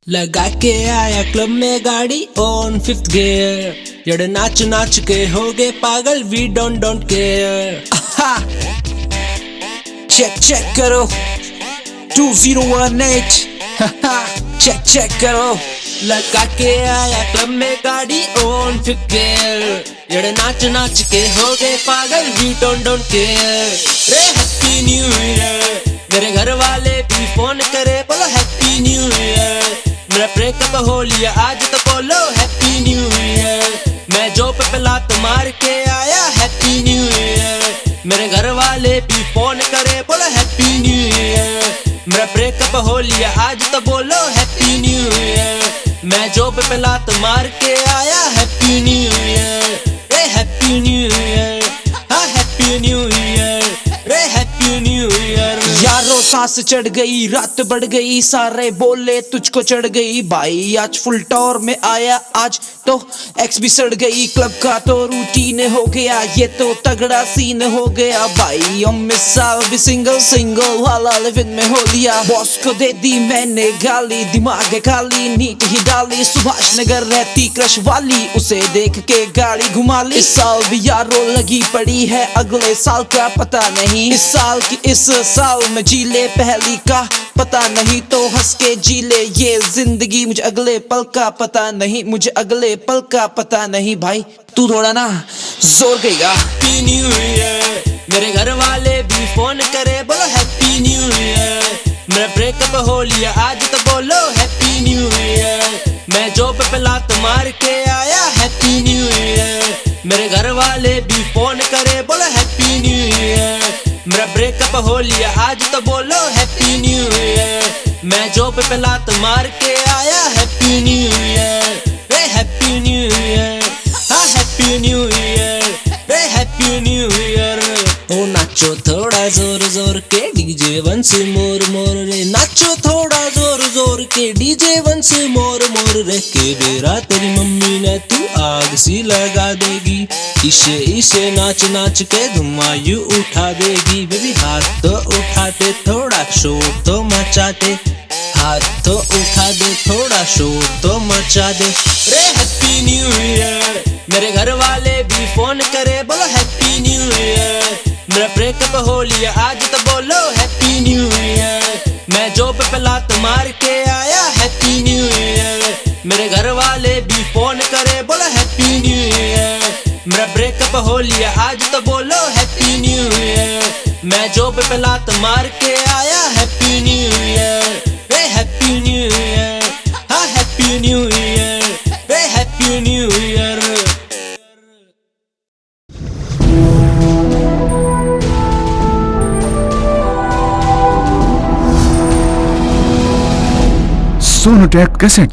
लगा के आया क्लब में गाड़ी ऑन 5th गियर। जड़ नाच नाच के हो गए पागल, we don't care. Check check करो 2018 चेक चेक करो। लगा के आया क्लब में गाड़ी ऑन 5th गियर। जड़ नाच नाच के हो गए पागल, वी डोंट केयर। रे हैप्पी न्यू ईयर, मेरे घर वाले भी फोन करे बोलो हैप्पी न्यू ईयर। मेरा ब्रेकअप हो लिया आज तो बोलो हैप्पी न्यू ईयर। मैं जॉब पे लात मार के आया हैप्पी न्यू ईयर। मेरे घर वाले भी फोन करे बोलो हैप्पी न्यू ईयर। मेरा ब्रेकअप हो लिया आज तो बोलो हैप्पी न्यू ईयर। मैं जॉब पे लात मार के आया हैप्पी न्यू ईयर। रे हैप्पी न्यू ईयर, हाँ हैप्पी न्यू ईयर, रे हैप्पी न्यू ईयर। यारो सांस चढ़ गई, रात बढ़ गई, सारे बोले तुझको चढ़ गई। भाई आज फुल टॉर में आया, आज तो एक्स भी सड़ गई। क्लब का तो रूटीन हो गया, ये तो तगड़ा सीन हो गया। भाई इस साल भी सिंगल वाला लिविंग में हो लिया। बॉस को दे दी मैंने गाली, दिमाग खाली नीट ही डाली। सुभाष नगर रहती क्रश वाली, उसे देख के गाड़ी घुमा ली। इस साल भी यारो लगी पड़ी है, अगले साल का पता नहीं। इस साल की इस साल में जी ले पहली का पता नहीं, तो हंस के जी ले ये जिंदगी। मुझे अगले पल का पता नहीं, मुझे अगले पल का पता नहीं। भाई तू थोड़ा ना जोर गएगा। हैप्पी न्यू ईयर, मेरे घर वाले भी फोन करे बोलो हैप्पी न्यू ईयर। मेरा ब्रेकअप हो लिया आज तो बोलो हैप्पी न्यू ईयर। मैं जॉब पे लात मार के आया हैप्पी न्यू ईयर। मेरे घर वाले भी फोन करे बोलो हैप्पी न्यू ईयर। मेरा ब्रेकअप हो लिया आज तो बोलो हैप्पी न्यू ईयर। मैं जॉब पे लात मार के आया हैप्पी न्यू ईयर। रे हैप्पी न्यू ईयर, हाँ हैप्पी न्यू ईयर, रे हैप्पी न्यू ईयर। ओ नाचो थोड़ा जोर जोर के डीजे वंस मोर रे। नाचो थोड़ा जोर जोर के डीजे वंस मोर रे। के बेरा तेरी मम्मी ने तू आग सी लगा देगी। इसे नाच नाच के धुआं यू उठा देगी। बेबी हाथ तो उठाते, थोड़ा शोर तो मचाते। हाथ तो उठा दे, थोड़ा शोर तो मचा दे। रे हैप्पी न्यू ईयर, मेरे घर वाले भी फोन करे बोलो हैप्पी न्यू ईयर। मेरा ब्रेकअप हो लिया आज तो बोलो हैप्पी न्यू ईयर। मैं जॉब पे लात मार के आया हैप्पी न्यू ईयर। मेरे घर वाले भी फोन करे बोलो हैप्पी न्यू ईयर। मेरा ब्रेकअप हो लिया आज तो बोलो हैप्पी न्यू ईयर। मैं जॉब पे लात मार के आया हैप्पी न्यू ईयर। रे हैप्पी न्यू ईयर, हाँ हैप्पी न्यू ईयर, रे happy new year. Sonotek cassette.